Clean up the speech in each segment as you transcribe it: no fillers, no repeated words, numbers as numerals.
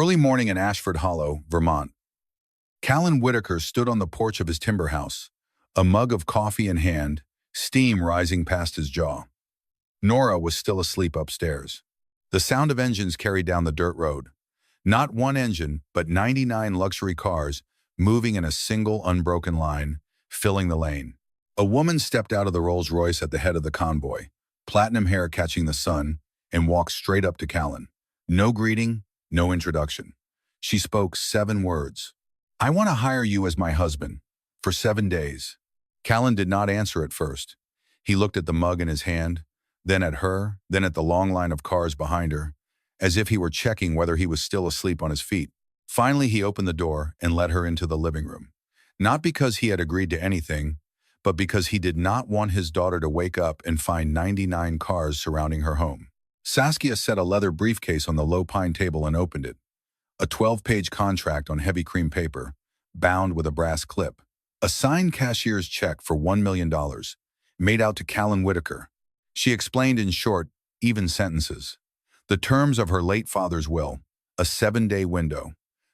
Early morning in Ashford Hollow, Vermont. Callan Whitaker stood on the porch of his timber house, a mug of coffee in hand, steam rising past his jaw. Nora was still asleep upstairs. The sound of engines carried down the dirt road. Not one engine, but 99 luxury cars moving in a single unbroken line, filling the lane. A woman stepped out of the Rolls-Royce at the head of the convoy, platinum hair catching the sun, and walked straight up to Callan. No greeting, no introduction. She spoke 7 words. "I want to hire you as my husband, for 7 days." Callan did not answer at first. He looked at the mug in his hand, then at her, then at the long line of cars behind her, as if he were checking whether he was still asleep on his feet. Finally, he opened the door and let her into the living room. Not because he had agreed to anything, but because he did not want his daughter to wake up and find 99 cars surrounding her home. Saskia set a leather briefcase on the low pine table and opened it. A 12-page contract on heavy cream paper, bound with a brass clip. A signed cashier's check for $1 million, made out to Callan Whitaker. She explained in short, even sentences. The terms of her late father's will, a 7-day window,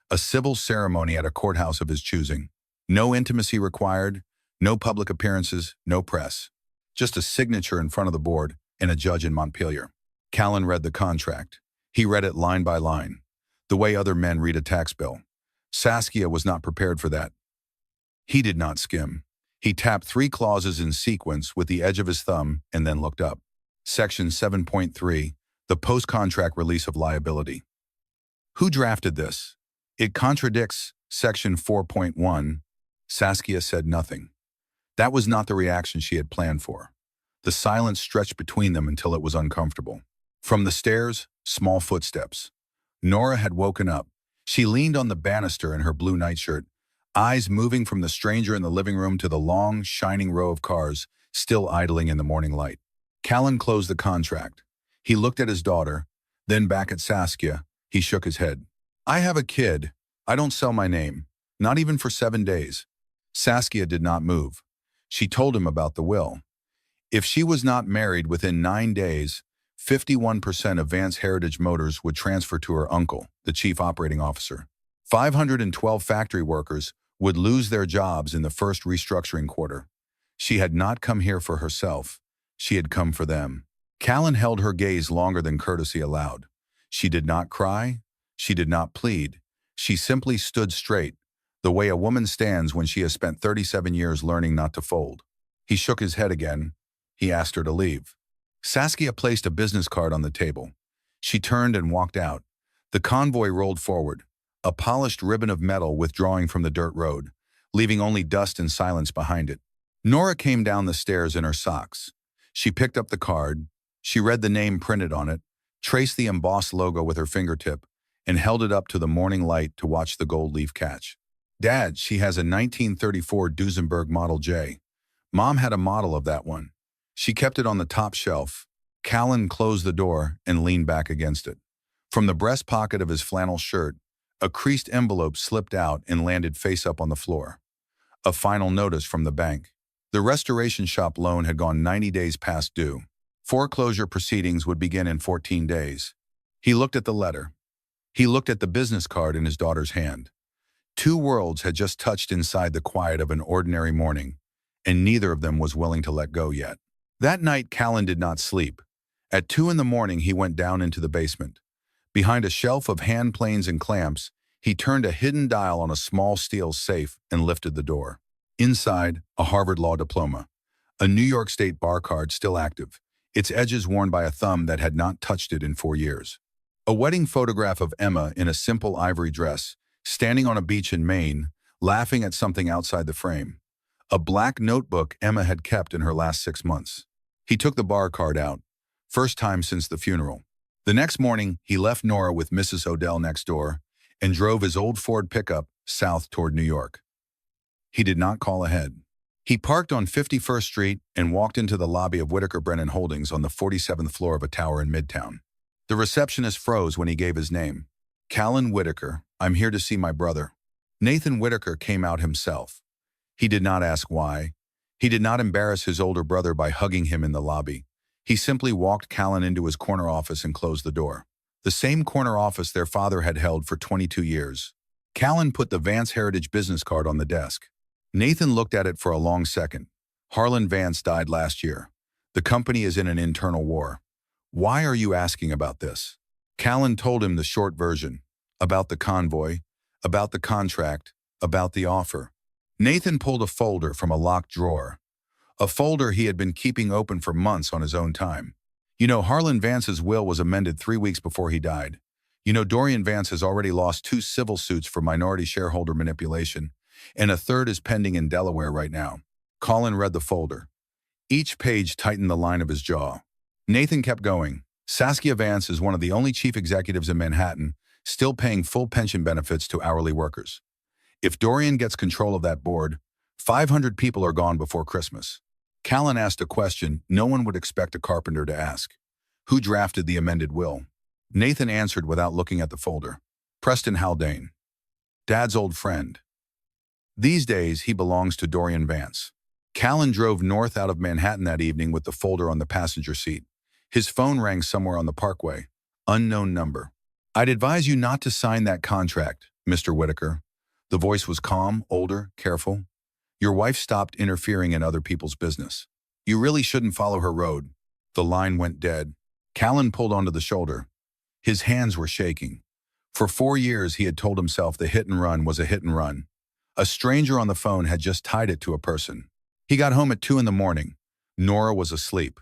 a civil ceremony at a courthouse of his choosing. No intimacy required, no public appearances, no press. Just a signature in front of the board and a judge in Montpelier. Callan read the contract. He read it line by line, the way other men read a tax bill. Saskia was not prepared for that. He did not skim. He tapped 3 clauses in sequence with the edge of his thumb and then looked up. Section 7.3, the post-contract release of liability. Who drafted this? It contradicts Section 4.1. Saskia said nothing. That was not the reaction she had planned for. The silence stretched between them until it was uncomfortable. From the stairs, small footsteps. Nora had woken up. She leaned on the banister in her blue nightshirt, eyes moving from the stranger in the living room to the long, shining row of cars still idling in the morning light. Callan closed the contract. He looked at his daughter, then back at Saskia. He shook his head. "I have a kid. I don't sell my name. Not even for 7 days." Saskia did not move. She told him about the will. If she was not married within 9 days, 51% of Vance Heritage Motors would transfer to her uncle, the chief operating officer. 512 factory workers would lose their jobs in the first restructuring quarter. She had not come here for herself. She had come for them. Callan held her gaze longer than courtesy allowed. She did not cry. She did not plead. She simply stood straight, the way a woman stands when she has spent 37 years learning not to fold. He shook his head again. He asked her to leave. Saskia placed a business card on the table. She turned and walked out. The convoy rolled forward, a polished ribbon of metal withdrawing from the dirt road, leaving only dust and silence behind it. Nora came down the stairs in her socks. She picked up the card. She read the name printed on it, traced the embossed logo with her fingertip, and held it up to the morning light to watch the gold leaf catch. "Dad, she has a 1934 Duesenberg Model J. Mom had a model of that one. She kept it on the top shelf." Callan closed the door and leaned back against it. From the breast pocket of his flannel shirt, a creased envelope slipped out and landed face up on the floor. A final notice from the bank. The restoration shop loan had gone 90 days past due. Foreclosure proceedings would begin in 14 days. He looked at the letter. He looked at the business card in his daughter's hand. 2 worlds had just touched inside the quiet of an ordinary morning, and neither of them was willing to let go yet. That night, Callan did not sleep. At 2 in the morning, he went down into the basement. Behind a shelf of hand planes and clamps, he turned a hidden dial on a small steel safe and lifted the door. Inside, a Harvard Law diploma, a New York State bar card still active, its edges worn by a thumb that had not touched it in 4 years. A wedding photograph of Emma in a simple ivory dress, standing on a beach in Maine, laughing at something outside the frame. A black notebook Emma had kept in her last 6 months. He took the bar card out, first time since the funeral. The next morning, he left Nora with Mrs. Odell next door and drove his old Ford pickup south toward New York. He did not call ahead. He parked on 51st Street and walked into the lobby of Whitaker Brennan Holdings on the 47th floor of a tower in Midtown. The receptionist froze when he gave his name. "Callan Whitaker, I'm here to see my brother." Nathan Whitaker came out himself. He did not ask why. He did not embarrass his older brother by hugging him in the lobby. He simply walked Callan into his corner office and closed the door. the same corner office their father had held for 22 years. Callan put the Vance Heritage business card on the desk. Nathan looked at it for a long second. Harlan Vance died last year. The company is in an internal war. Why are you asking about this? Callan told him the short version. About the convoy, about the contract, about the offer. Nathan pulled a folder from a locked drawer. A folder he had been keeping open for months on his own time. You know, Harlan Vance's will was amended 3 weeks before he died. You know, Dorian Vance has already lost 2 civil suits for minority shareholder manipulation, and a third is pending in Delaware right now. Colin read the folder. Each page tightened the line of his jaw. Nathan kept going. Saskia Vance is one of the only chief executives in Manhattan still paying full pension benefits to hourly workers. If Dorian gets control of that board, 500 people are gone before Christmas. Callan asked a question no one would expect a carpenter to ask. Who drafted the amended will? Nathan answered without looking at the folder. Preston Haldane. Dad's old friend. These days, he belongs to Dorian Vance. Callan drove north out of Manhattan that evening with the folder on the passenger seat. His phone rang somewhere on the parkway. Unknown number. I'd advise you not to sign that contract, Mr. Whitaker. The voice was calm, older, careful. Your wife stopped interfering in other people's business. You really shouldn't follow her road. The line went dead. Callan pulled onto the shoulder. His hands were shaking. For 4 years, he had told himself the hit and run was a hit and run. A stranger on the phone had just tied it to a person. He got home at 2 in the morning. Nora was asleep.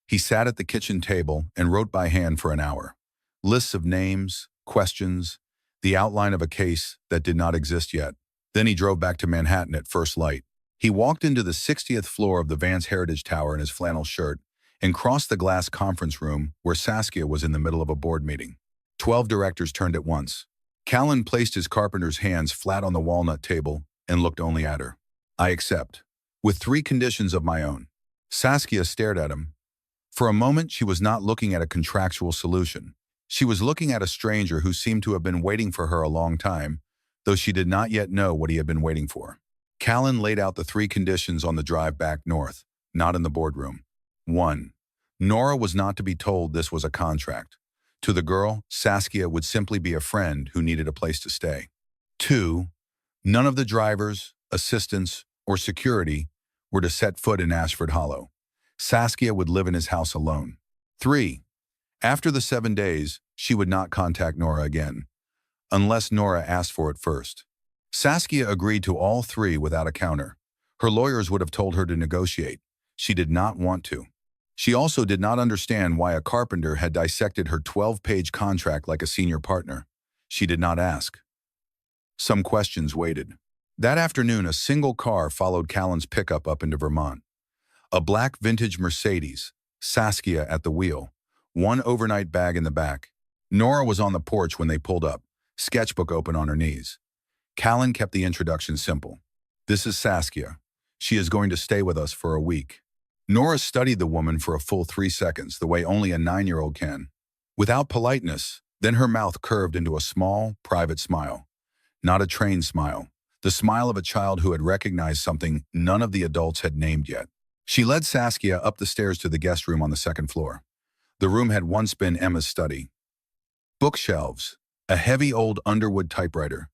He sat at the kitchen table and wrote by hand for an hour. Lists of names, questions, the outline of a case that did not exist yet. Then he drove back to Manhattan at first light. He walked into the 60th floor of the Vance Heritage Tower in his flannel shirt and crossed the glass conference room where Saskia was in the middle of a board meeting. 12 directors turned at once. Callan placed his carpenter's hands flat on the walnut table and looked only at her. I accept. With 3 conditions of my own. Saskia stared at him. For a moment, she was not looking at a contractual solution. She was looking at a stranger who seemed to have been waiting for her a long time, though she did not yet know what he had been waiting for. Callan laid out the 3 conditions on the drive back north, not in the boardroom. 1. Nora was not to be told this was a contract. To the girl, Saskia would simply be a friend who needed a place to stay. 2. None of the drivers, assistants, or security were to set foot in Ashford Hollow. Saskia would live in his house alone. 3. After the 7 days, she would not contact Nora again, unless Nora asked for it first. Saskia agreed to all 3 without a counter. Her lawyers would have told her to negotiate. She did not want to. She also did not understand why a carpenter had dissected her 12-page contract like a senior partner. She did not ask. Some questions waited. That afternoon, a single car followed Callan's pickup up into Vermont. A black vintage Mercedes, Saskia at the wheel, 1 overnight bag in the back. Nora was on the porch when they pulled up, sketchbook open on her knees. Callan kept the introduction simple. This is Saskia. She is going to stay with us for a week. Nora studied the woman for a full 3 seconds, the way only a 9-year-old can. Without politeness, then her mouth curved into a small, private smile. Not a trained smile. The smile of a child who had recognized something none of the adults had named yet. She led Saskia up the stairs to the guest room on the 2nd floor. The room had once been Emma's study. Bookshelves, a heavy old Underwood typewriter,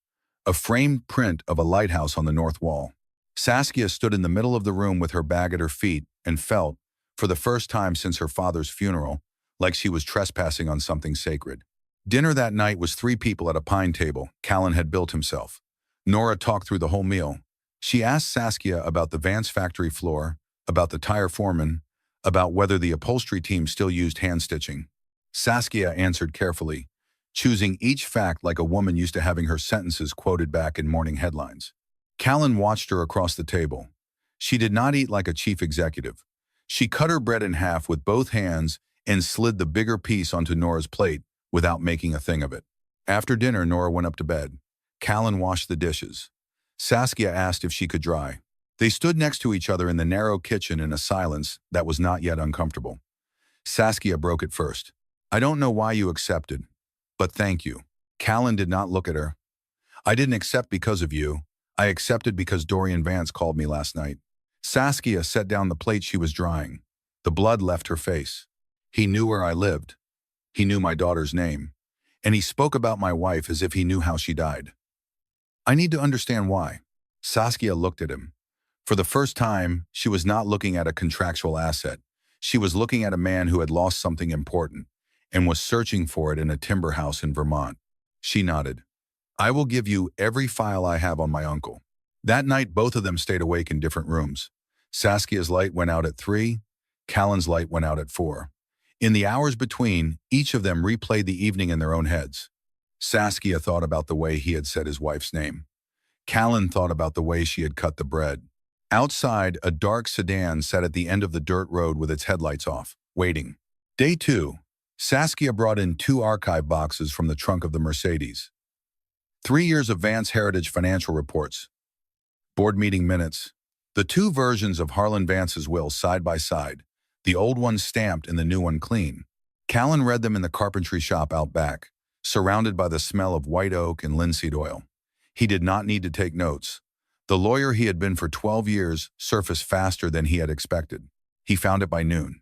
a framed print of a lighthouse on the north wall. Saskia stood in the middle of the room with her bag at her feet and felt, for the first time since her father's funeral, like she was trespassing on something sacred. Dinner that night was 3 people at a pine table Callan had built himself. Nora talked through the whole meal. She asked Saskia about the Vance factory floor, about the tire foreman, about whether the upholstery team still used hand stitching. Saskia answered carefully, choosing each fact like a woman used to having her sentences quoted back in morning headlines. Callan watched her across the table. She did not eat like a chief executive. She cut her bread in half with both hands and slid the bigger piece onto Nora's plate without making a thing of it. After dinner, Nora went up to bed. Callan washed the dishes. Saskia asked if she could dry. They stood next to each other in the narrow kitchen in a silence that was not yet uncomfortable. Saskia broke it first. I don't know why you accepted, but thank you. Callan did not look at her. I didn't accept because of you. I accepted because Dorian Vance called me last night. Saskia set down the plate she was drying. The blood left her face. He knew where I lived. He knew my daughter's name. And he spoke about my wife as if he knew how she died. I need to understand why. Saskia looked at him. For the first time, she was not looking at a contractual asset. She was looking at a man who had lost something important and was searching for it in a timber house in Vermont. She nodded. I will give you every file I have on my uncle. That night, both of them stayed awake in different rooms. Saskia's light went out at 3, Callan's light went out at 4. In the hours between, each of them replayed the evening in their own heads. Saskia thought about the way he had said his wife's name. Callan thought about the way she had cut the bread. Outside, a dark sedan sat at the end of the dirt road with its headlights off, waiting. Day 2. Saskia brought in 2 archive boxes from the trunk of the Mercedes. 3 years of Vance Heritage financial reports, board meeting minutes, the 2 versions of Harlan Vance's will side by side, the old one stamped and the new one clean. Callan read them in the carpentry shop out back, surrounded by the smell of white oak and linseed oil. He did not need to take notes. The lawyer he had been for 12 years surfaced faster than he had expected. He found it by noon.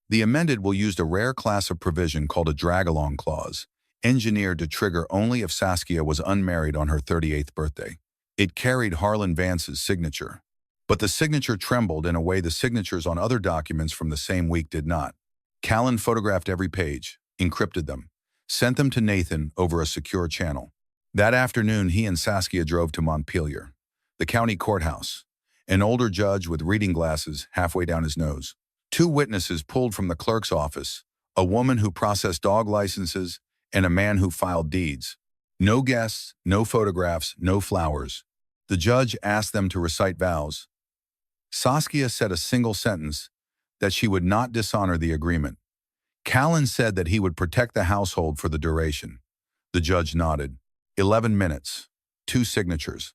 The amended will used a rare class of provision called a drag-along clause, engineered to trigger only if Saskia was unmarried on her 38th birthday. It carried Harlan Vance's signature. But the signature trembled in a way the signatures on other documents from the same week did not. Callan photographed every page, encrypted them, sent them to Nathan over a secure channel. That afternoon, he and Saskia drove to Montpelier, the county courthouse. An older judge with reading glasses halfway down his nose. 2 witnesses pulled from the clerk's office, a woman who processed dog licenses and a man who filed deeds. No guests, no photographs, no flowers. The judge asked them to recite vows. Saskia said a single sentence, that she would not dishonor the agreement. Callan said that he would protect the household for the duration. The judge nodded. 11 minutes. 2 signatures.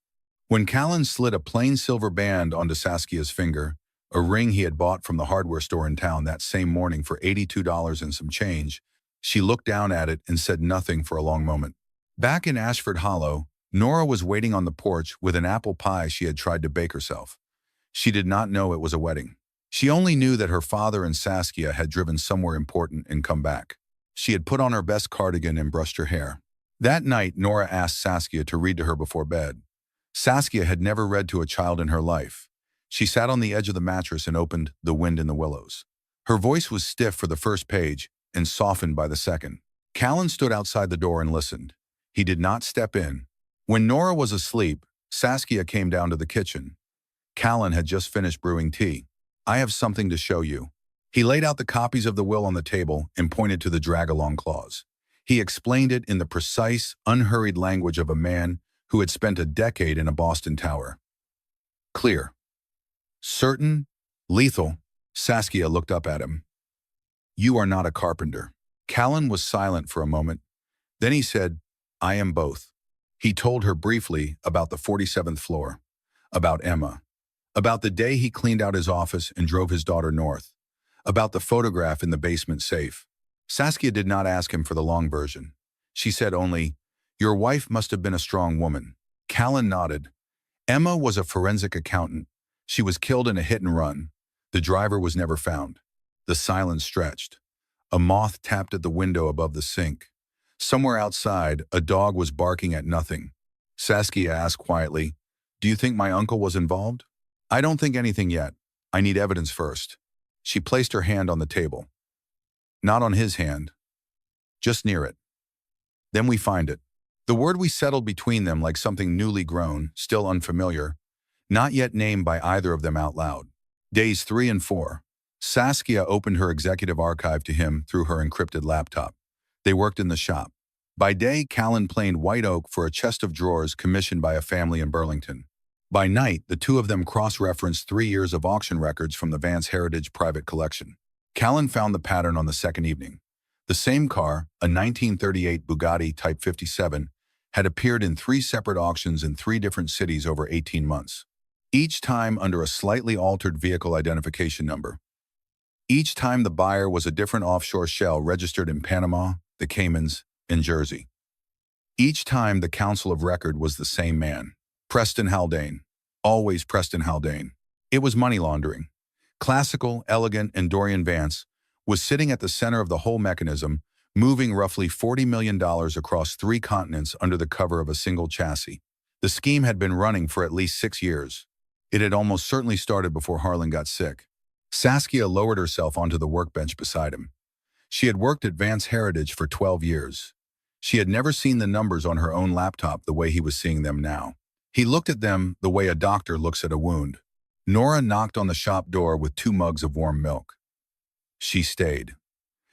When Callan slid a plain silver band onto Saskia's finger, a ring he had bought from the hardware store in town that same morning for $82 and some change, she looked down at it and said nothing for a long moment. Back in Ashford Hollow, Nora was waiting on the porch with an apple pie she had tried to bake herself. She did not know it was a wedding. She only knew that her father and Saskia had driven somewhere important and come back. She had put on her best cardigan and brushed her hair. That night, Nora asked Saskia to read to her before bed. Saskia had never read to a child in her life. She sat on the edge of the mattress and opened The Wind in the Willows. Her voice was stiff for the first page and softened by the second. Callan stood outside the door and listened. He did not step in. When Nora was asleep, Saskia came down to the kitchen. Callan had just finished brewing tea. I have something to show you. He laid out the copies of the will on the table and pointed to the drag-along clause. He explained it in the precise, unhurried language of a man who had spent a decade in a Boston tower. Clear. Certain. Lethal. Saskia looked up at him. You are not a carpenter. Callan was silent for a moment. Then he said, I am both. He told her briefly about the 47th floor, about Emma, about the day he cleaned out his office and drove his daughter north, about the photograph in the basement safe. Saskia did not ask him for the long version. She said only, Your wife must have been a strong woman. Callan nodded. Emma was a forensic accountant. She was killed in a hit and run. The driver was never found. The silence stretched. A moth tapped at the window above the sink. Somewhere outside, a dog was barking at nothing. Saskia asked quietly, Do you think my uncle was involved? I don't think anything yet. I need evidence first. She placed her hand on the table. Not on his hand. Just near it. Then we find it. The word we settled between them like something newly grown, still unfamiliar, not yet named by either of them out loud. Days 3 and 4. Saskia opened her executive archive to him through her encrypted laptop. They worked in the shop. By day, Callan planed white oak for a chest of drawers commissioned by a family in Burlington. By night, the two of them cross-referenced 3 years of auction records from the Vance Heritage private collection. Callan found the pattern on the second evening. The same car, a 1938 Bugatti Type 57, had appeared in 3 separate auctions in 3 different cities over 18 months. Each time under a slightly altered vehicle identification number. Each time the buyer was a different offshore shell registered in Panama, the Caymans, and Jersey. Each time the counsel of record was the same man, Preston Haldane. Always Preston Haldane. It was money laundering. Classical, elegant, and Dorian Vance was sitting at the center of the whole mechanism, moving roughly $40 million across 3 continents under the cover of a single chassis. The scheme had been running for at least 6 years. It had almost certainly started before Harlan got sick. Saskia lowered herself onto the workbench beside him. She had worked at Vance Heritage for 12 years. She had never seen the numbers on her own laptop the way he was seeing them now. He looked at them the way a doctor looks at a wound. Nora knocked on the shop door with 2 mugs of warm milk. She stayed.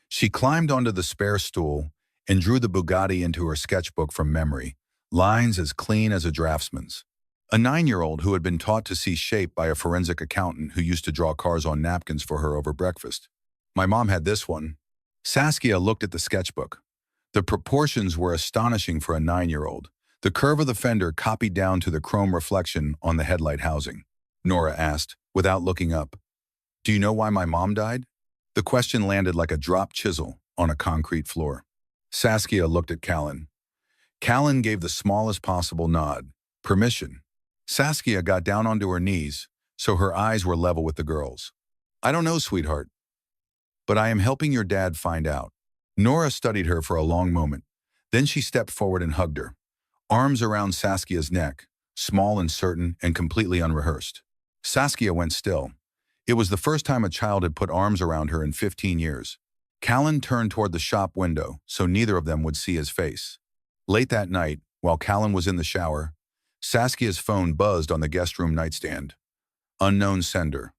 She climbed onto the spare stool and drew the Bugatti into her sketchbook from memory, lines as clean as a draftsman's. A 9-year-old who had been taught to see shape by a forensic accountant who used to draw cars on napkins for her over breakfast. My mom had this one. Saskia looked at the sketchbook. The proportions were astonishing for a 9-year-old. The curve of the fender copied down to the chrome reflection on the headlight housing. Nora asked, without looking up. Do you know why my mom died? The question landed like a dropped chisel on a concrete floor. Saskia looked at Callan. Callan gave the smallest possible nod. Permission. Saskia got down onto her knees, so her eyes were level with the girls. I don't know, sweetheart. But I am helping your dad find out. Nora studied her for a long moment. Then she stepped forward and hugged her. Arms around Saskia's neck, small and certain and completely unrehearsed. Saskia went still. It was the first time a child had put arms around her in 15 years. Callan turned toward the shop window so neither of them would see his face. Late that night, while Callan was in the shower, Saskia's phone buzzed on the guest room nightstand. Unknown sender.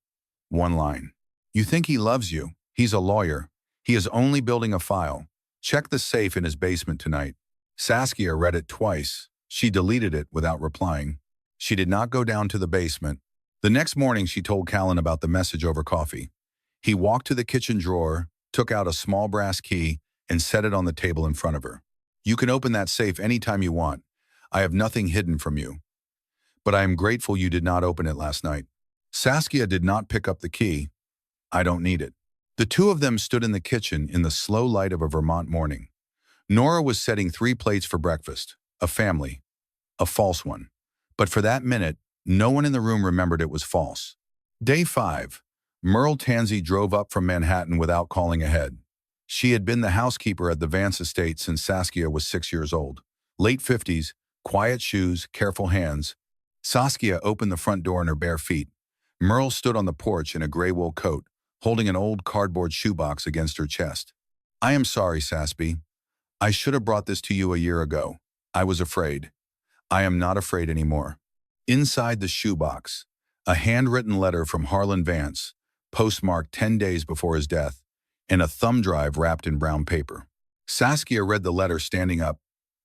1 line. You think he loves you? He's a lawyer. He is only building a file. Check the safe in his basement tonight. Saskia read it twice. She deleted it without replying. She did not go down to the basement. The next morning, she told Callan about the message over coffee. He walked to the kitchen drawer, took out a small brass key, and set it on the table in front of her. You can open that safe anytime you want. I have nothing hidden from you. But I am grateful you did not open it last night. Saskia did not pick up the key. I don't need it. The 2 of them stood in the kitchen in the slow light of a Vermont morning. Nora was setting 3 plates for breakfast. A family. A false one. But for that minute, no one in the room remembered it was false. Day 5. Merle Tansey drove up from Manhattan without calling ahead. She had been the housekeeper at the Vance estate since Saskia was 6 years old. Late 50s, quiet shoes, careful hands. Saskia opened the front door in her bare feet. Merle stood on the porch in a gray wool coat, holding an old cardboard shoebox against her chest. I am sorry, Saspy. I should have brought this to you a year ago. I was afraid. I am not afraid anymore. Inside the shoebox, a handwritten letter from Harlan Vance, postmarked 10 days before his death, and a thumb drive wrapped in brown paper. Saskia read the letter standing up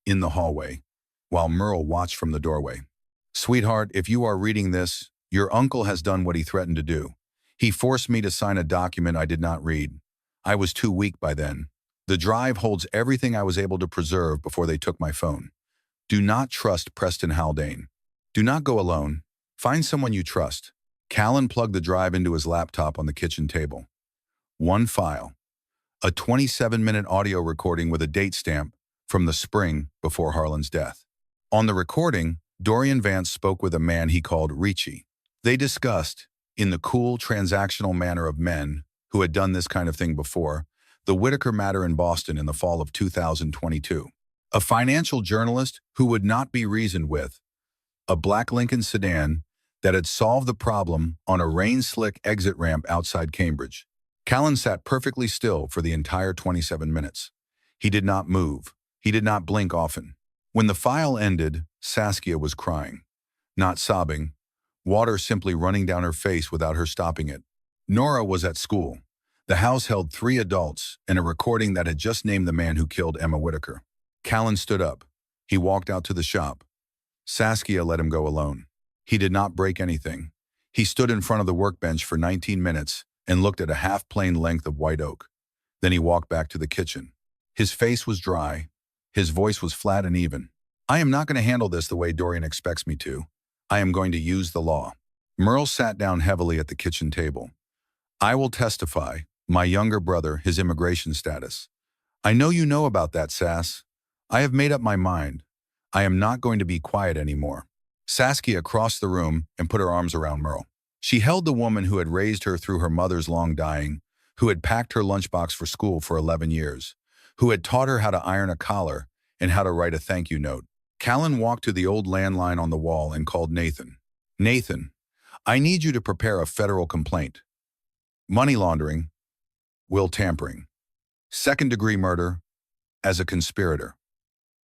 in the hallway, while Merle watched from the doorway. Sweetheart, if you are reading this, your uncle has done what he threatened to do. He forced me to sign a document I did not read. I was too weak by then. The drive holds everything I was able to preserve before they took my phone. Do not trust Preston Haldane. Do not go alone. Find someone you trust. Callan plugged the drive into his laptop on the kitchen table. 1 file. A 27-minute audio recording with a date stamp from the spring before Harlan's death. On the recording, Dorian Vance spoke with a man he called Ricci. They discussed, in the cool, transactional manner of men who had done this kind of thing before, the Whitaker matter in Boston in the fall of 2022. A financial journalist who would not be reasoned with, a black Lincoln sedan that had solved the problem on a rain-slick exit ramp outside Cambridge. Callan sat perfectly still for the entire 27 minutes. He did not move. He did not blink often. When the file ended, Saskia was crying. Not sobbing. Water simply running down her face without her stopping it. Nora was at school. The house held 3 adults and a recording that had just named the man who killed Emma Whitaker. Callan stood up. He walked out to the shop. Saskia let him go alone. He did not break anything. He stood in front of the workbench for 19 minutes and looked at a half-plane length of white oak. Then he walked back to the kitchen. His face was dry. His voice was flat and even. I am not going to handle this the way Dorian expects me to. I am going to use the law. Merle sat down heavily at the kitchen table. I will testify, my younger brother, his immigration status. I know you know about that, Sass. I have made up my mind. I am not going to be quiet anymore. Saskia crossed the room and put her arms around Merle. She held the woman who had raised her through her mother's long dying, who had packed her lunchbox for school for 11 years, who had taught her how to iron a collar and how to write a thank you note. Callan walked to the old landline on the wall and called Nathan. Nathan, I need you to prepare a federal complaint. Money laundering, will tampering, second-degree murder, as a conspirator.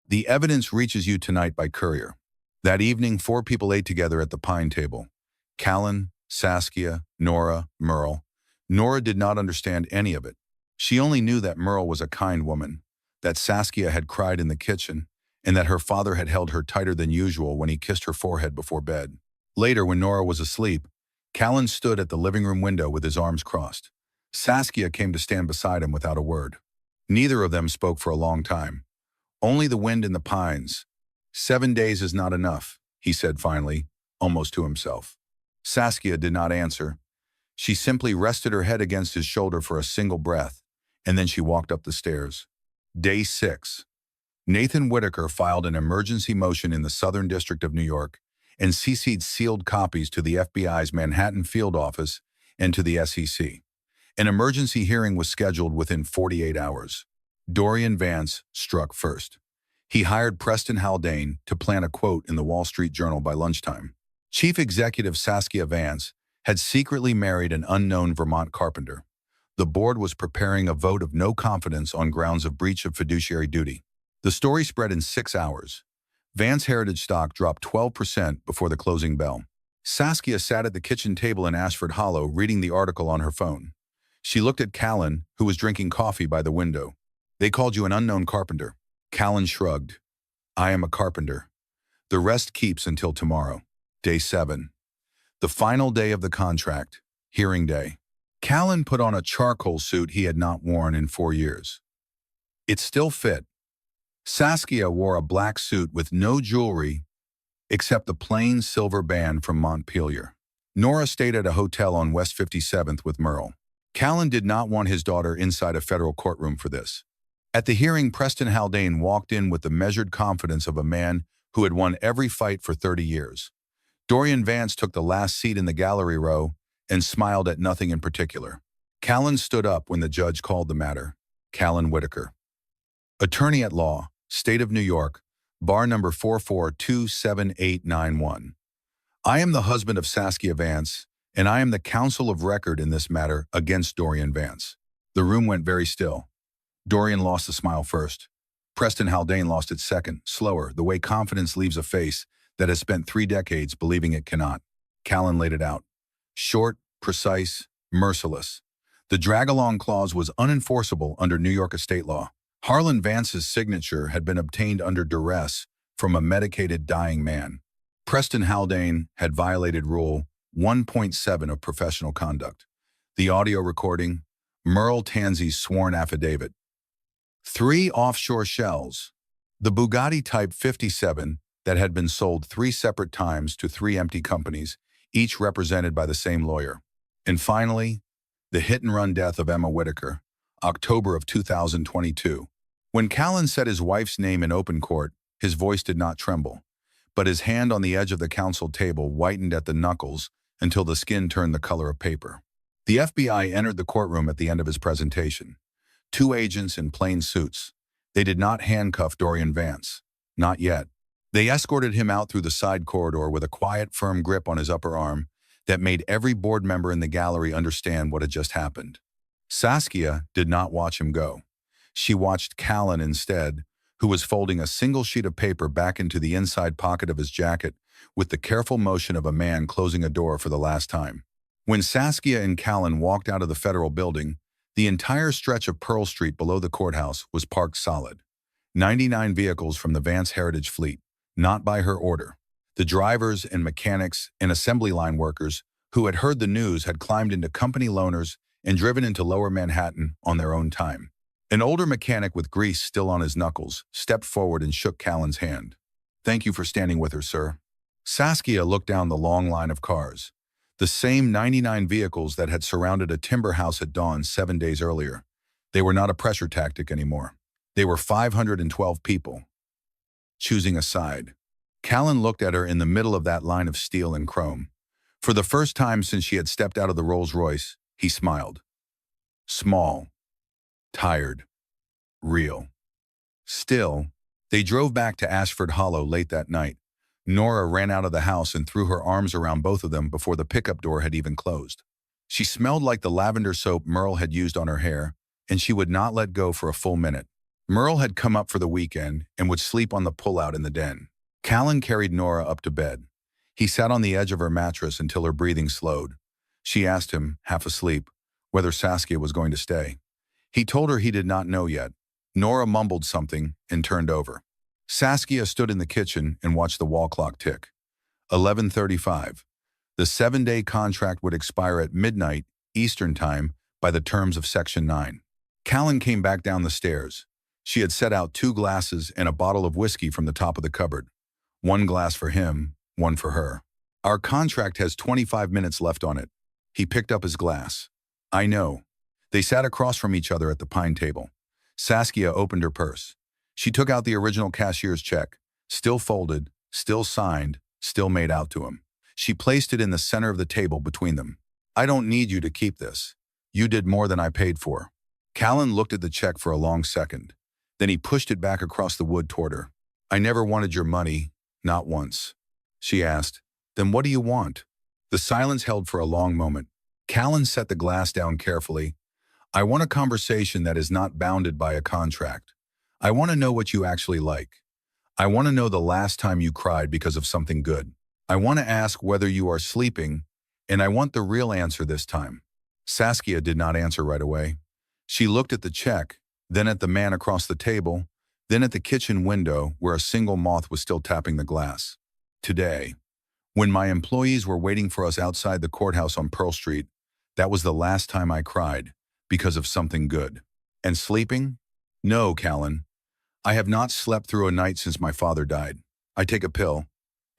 The evidence reaches you tonight by courier. That evening, 4 people ate together at the pine table. Callan, Saskia, Nora, Merle. Nora did not understand any of it. She only knew that Merle was a kind woman, that Saskia had cried in the kitchen, and that her father had held her tighter than usual when he kissed her forehead before bed. Later, when Nora was asleep, Callan stood at the living room window with his arms crossed. Saskia came to stand beside him without a word. Neither of them spoke for a long time. Only the wind in the pines. 7 days is not enough, he said finally, almost to himself. Saskia did not answer. She simply rested her head against his shoulder for a single breath, and then she walked up the stairs. Day 6. Nathan Whitaker filed an emergency motion in the Southern District of New York and CC'd sealed copies to the FBI's Manhattan field office and to the SEC. An emergency hearing was scheduled within 48 hours. Dorian Vance struck first. He hired Preston Haldane to plant a quote in the Wall Street Journal by lunchtime. Chief Executive Saskia Vance had secretly married an unknown Vermont carpenter. The board was preparing a vote of no confidence on grounds of breach of fiduciary duty. The story spread in 6 hours. Vance Heritage stock dropped 12% before the closing bell. Saskia sat at the kitchen table in Ashford Hollow reading the article on her phone. She looked at Callan, who was drinking coffee by the window. They called you an unknown carpenter. Callan shrugged. I am a carpenter. The rest keeps until tomorrow. Day 7. The final day of the contract, hearing day. Callan put on a charcoal suit he had not worn in 4 years. It still fit. Saskia wore a black suit with no jewelry except the plain silver band from Montpelier. Nora stayed at a hotel on West 57th with Merle. Callan did not want his daughter inside a federal courtroom for this. At the hearing, Preston Haldane walked in with the measured confidence of a man who had won every fight for 30 years. Dorian Vance took the last seat in the gallery row and smiled at nothing in particular. Callan stood up when the judge called the matter. Callan Whitaker. Attorney at law, State of New York, bar number 44278891. I am the husband of Saskia Vance, and I am the counsel of record in this matter against Dorian Vance. The room went very still. Dorian lost the smile first. Preston Haldane lost it second, slower, the way confidence leaves a face that has spent 3 decades believing it cannot. Callan laid it out. Short, precise, merciless. The drag-along clause was unenforceable under New York estate law. Harlan Vance's signature had been obtained under duress from a medicated dying man. Preston Haldane had violated Rule 1.7 of professional conduct. The audio recording, Merle Tansey's sworn affidavit. 3 offshore shells. The Bugatti Type 57 that had been sold 3 separate times to 3 empty companies, each represented by the same lawyer. And finally, the hit-and-run death of Emma Whitaker, October of 2022. When Callan said his wife's name in open court, his voice did not tremble, but his hand on the edge of the counsel table whitened at the knuckles until the skin turned the color of paper. The FBI entered the courtroom at the end of his presentation. 2 agents in plain suits. They did not handcuff Dorian Vance. Not yet. They escorted him out through the side corridor with a quiet, firm grip on his upper arm that made every board member in the gallery understand what had just happened. Saskia did not watch him go. She watched Callan instead, who was folding a single sheet of paper back into the inside pocket of his jacket with the careful motion of a man closing a door for the last time. When Saskia and Callan walked out of the federal building, the entire stretch of Pearl Street below the courthouse was parked solid. 99 vehicles from the Vance Heritage fleet, not by her order. The drivers and mechanics and assembly line workers who had heard the news had climbed into company loaners and driven into Lower Manhattan on their own time. An older mechanic with grease still on his knuckles stepped forward and shook Callan's hand. Thank you for standing with her, sir. Saskia looked down the long line of cars. The same 99 vehicles that had surrounded a timber house at dawn 7 days earlier. They were not a pressure tactic anymore. They were 512 people. Choosing a side. Callan looked at her in the middle of that line of steel and chrome. For the first time since she had stepped out of the Rolls-Royce, he smiled. Small. Tired. real. Still, they drove back to Ashford Hollow late that night. Nora ran out of the house and threw her arms around both of them before the pickup door had even closed. She smelled like the lavender soap Merle had used on her hair, and she would not let go for a full minute. Merle had come up for the weekend and would sleep on the pullout in the den. Callan carried Nora up to bed. He sat on the edge of her mattress until her breathing slowed. She asked him, half asleep, whether Saskia was going to stay. He told her he did not know yet. Nora mumbled something and turned over. Saskia stood in the kitchen and watched the wall clock tick. 11:35. The 7-day contract would expire at midnight Eastern Time by the terms of Section 9. Callan came back down the stairs. She had set out 2 glasses and a bottle of whiskey from the top of the cupboard. 1 glass for him, 1 for her. Our contract has 25 minutes left on it. He picked up his glass. I know. They sat across from each other at the pine table. Saskia opened her purse. She took out the original cashier's check, still folded, still signed, still made out to him. She placed it in the center of the table between them. I don't need you to keep this. You did more than I paid for. Callan looked at the check for a long second. Then he pushed it back across the wood toward her. I never wanted your money, not once. She asked, then what do you want? The silence held for a long moment. Callan set the glass down carefully. I want a conversation that is not bounded by a contract. I want to know what you actually like. I want to know the last time you cried because of something good. I want to ask whether you are sleeping, and I want the real answer this time. Saskia did not answer right away. She looked at the check, then at the man across the table, then at the kitchen window where a single moth was still tapping the glass. Today, when my employees were waiting for us outside the courthouse on Pearl Street, that was the last time I cried because of something good. And sleeping? No, Callan. I have not slept through a night since my father died. I take a pill.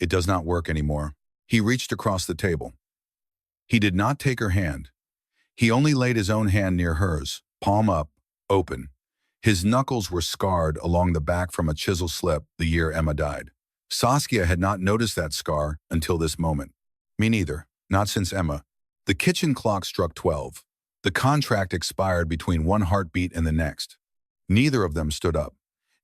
It does not work anymore. He reached across the table. He did not take her hand. He only laid his own hand near hers, palm up, open. His knuckles were scarred along the back from a chisel slip the year Emma died. Saskia had not noticed that scar until this moment. Me neither, not since Emma. The kitchen clock struck 12. The contract expired between one heartbeat and the next. Neither of them stood up.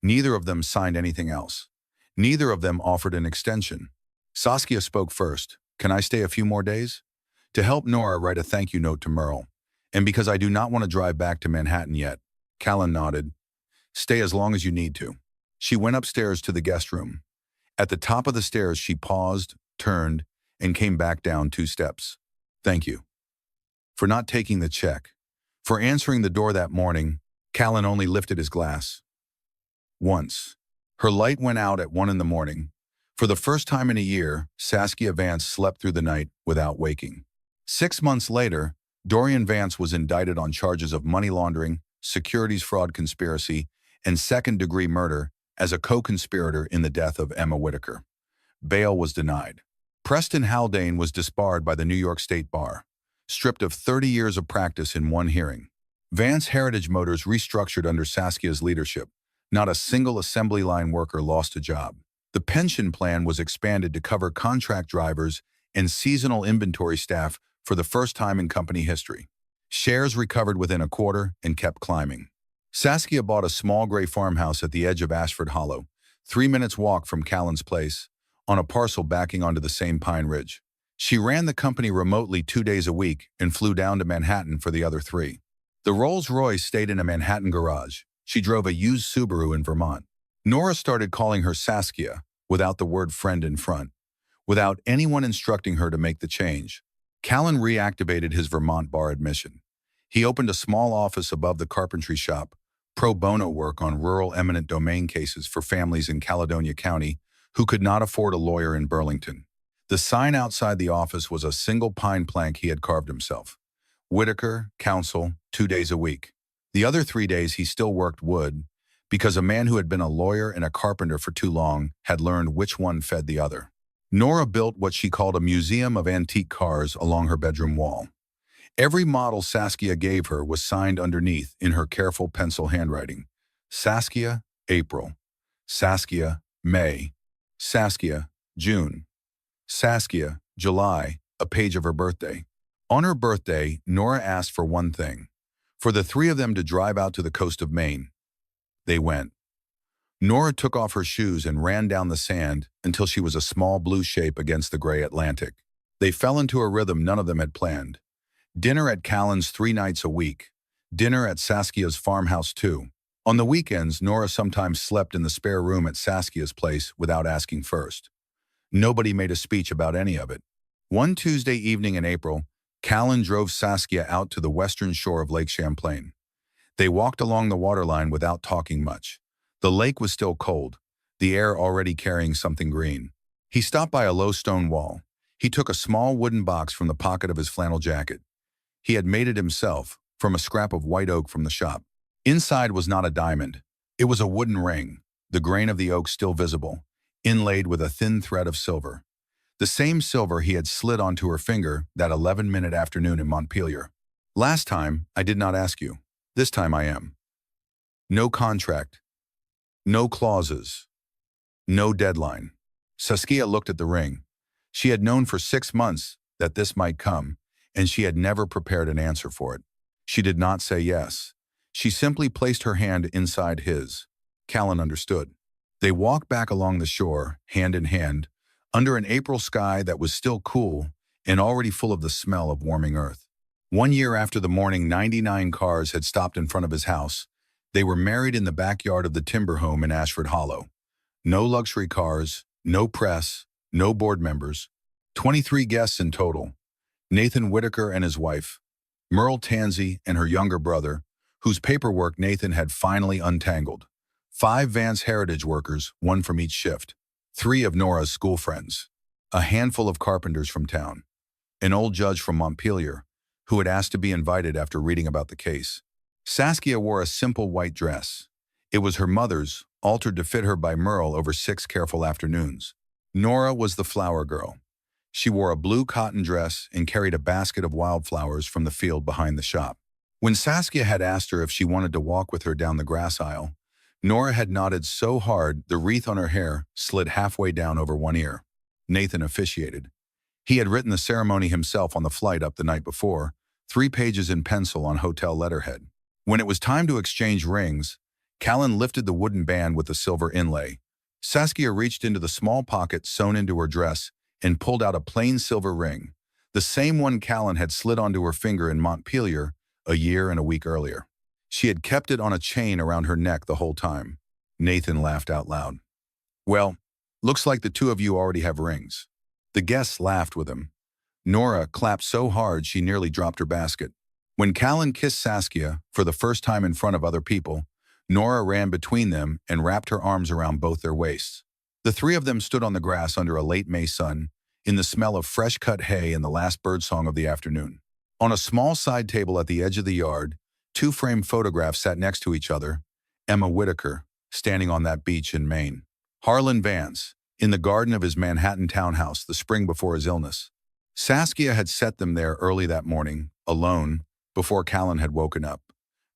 Neither of them signed anything else. Neither of them offered an extension. Saskia spoke first. Can I stay a few more days? To help Nora write a thank you note to Merle. And because I do not want to drive back to Manhattan yet. Callan nodded. Stay as long as you need to. She went upstairs to the guest room. At the top of the stairs, she paused, turned, and came back down 2 steps. Thank you. For not taking the check. For answering the door that morning. Callan only lifted his glass. Once. Her light went out at 1 in the morning. For the first time in a year, Saskia Vance slept through the night without waking. 6 months later, Dorian Vance was indicted on charges of money laundering, securities fraud conspiracy, and second-degree murder as a co-conspirator in the death of Emma Whitaker. Bail was denied. Preston Haldane was disbarred by the New York State Bar, stripped of 30 years of practice in one hearing. Vance Heritage Motors restructured under Saskia's leadership. Not a single assembly line worker lost a job. The pension plan was expanded to cover contract drivers and seasonal inventory staff for the first time in company history. Shares recovered within a quarter and kept climbing. Saskia bought a small gray farmhouse at the edge of Ashford Hollow, 3 minutes walk from Callan's place, on a parcel backing onto the same pine ridge. She ran the company remotely 2 days a week and flew down to Manhattan for the other 3. The Rolls-Royce stayed in a Manhattan garage. She drove a used Subaru in Vermont. Nora started calling her Saskia, without the word friend in front, without anyone instructing her to make the change. Callan reactivated his Vermont bar admission. He opened a small office above the carpentry shop, pro bono work on rural eminent domain cases for families in Caledonia County who could not afford a lawyer in Burlington. The sign outside the office was a single pine plank he had carved himself. Whitaker, counsel, 2 days a week. The other 3 days he still worked wood, because a man who had been a lawyer and a carpenter for too long had learned which one fed the other. Nora built what she called a museum of antique cars along her bedroom wall. Every model Saskia gave her was signed underneath in her careful pencil handwriting. Saskia, April. Saskia, May. Saskia, June. Saskia, July, a page of her birthday. On her birthday, Nora asked for one thing, for the 3 of them to drive out to the coast of Maine. They went. Nora took off her shoes and ran down the sand until she was a small blue shape against the gray Atlantic. They fell into a rhythm none of them had planned. Dinner at Callan's 3 nights a week. Dinner at Saskia's farmhouse too. On the weekends, Nora sometimes slept in the spare room at Saskia's place without asking first. Nobody made a speech about any of it. One Tuesday evening in April, Callan drove Saskia out to the western shore of Lake Champlain. They walked along the waterline without talking much. The lake was still cold, the air already carrying something green. He stopped by a low stone wall. He took a small wooden box from the pocket of his flannel jacket. He had made it himself, from a scrap of white oak from the shop. Inside was not a diamond. It was a wooden ring, the grain of the oak still visible, inlaid with a thin thread of silver. The same silver he had slid onto her finger that 11-minute afternoon in Montpelier. Last time, I did not ask you. This time I am. No contract. No clauses. No deadline. Saskia looked at the ring. She had known for 6 months that this might come, and she had never prepared an answer for it. She did not say yes. She simply placed her hand inside his. Callan understood. They walked back along the shore, hand in hand, under an April sky that was still cool and already full of the smell of warming earth. 1 year after the morning 99 cars had stopped in front of his house, they were married in the backyard of the timber home in Ashford Hollow. No luxury cars, no press, no board members. 23 guests in total. Nathan Whitaker and his wife, Merle Tansey and her younger brother, whose paperwork Nathan had finally untangled. 5 Vance Heritage workers, 1 from each shift. 3 of Nora's school friends. A handful of carpenters from town. An old judge from Montpelier, who had asked to be invited after reading about the case. Saskia wore a simple white dress. It was her mother's, altered to fit her by Merle over 6 careful afternoons. Nora was the flower girl. She wore a blue cotton dress and carried a basket of wildflowers from the field behind the shop. When Saskia had asked her if she wanted to walk with her down the grass aisle, Nora had nodded so hard the wreath on her hair slid halfway down over one ear. Nathan officiated. He had written the ceremony himself on the flight up the night before, 3 pages in pencil on hotel letterhead. When it was time to exchange rings, Callan lifted the wooden band with the silver inlay. Saskia reached into the small pocket sewn into her dress and pulled out a plain silver ring, the same one Callan had slid onto her finger in Montpelier a year and a week earlier. She had kept it on a chain around her neck the whole time. Nathan laughed out loud. Well, looks like the 2 of you already have rings. The guests laughed with him. Nora clapped so hard she nearly dropped her basket. When Callan kissed Saskia, for the first time in front of other people, Nora ran between them and wrapped her arms around both their waists. The 3 of them stood on the grass under a late May sun, in the smell of fresh-cut hay and the last birdsong of the afternoon. On a small side table at the edge of the yard, 2 framed photographs sat next to each other. Emma Whitaker, standing on that beach in Maine. Harlan Vance, in the garden of his Manhattan townhouse the spring before his illness. Saskia had set them there early that morning, alone, before Callan had woken up.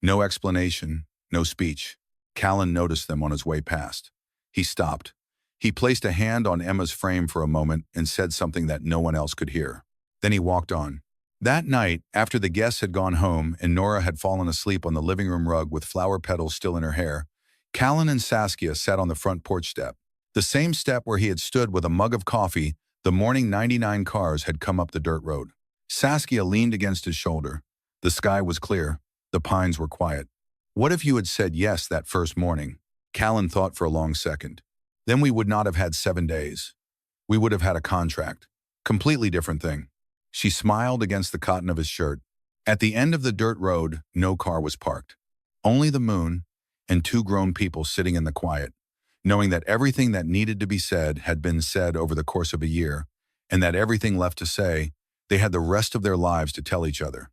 No explanation, no speech. Callan noticed them on his way past. He stopped. He placed a hand on Emma's frame for a moment and said something that no one else could hear. Then he walked on. That night, after the guests had gone home and Nora had fallen asleep on the living room rug with flower petals still in her hair, Callan and Saskia sat on the front porch step. The same step where he had stood with a mug of coffee the morning 99 cars had come up the dirt road. Saskia leaned against his shoulder. The sky was clear. The pines were quiet. What if you had said yes that first morning? Callan thought for a long second. Then we would not have had 7 days. We would have had a contract. Completely different thing. She smiled against the cotton of his shirt. At the end of the dirt road, no car was parked. Only the moon and 2 grown people sitting in the quiet, knowing that everything that needed to be said had been said over the course of a year, and that everything left to say, they had the rest of their lives to tell each other.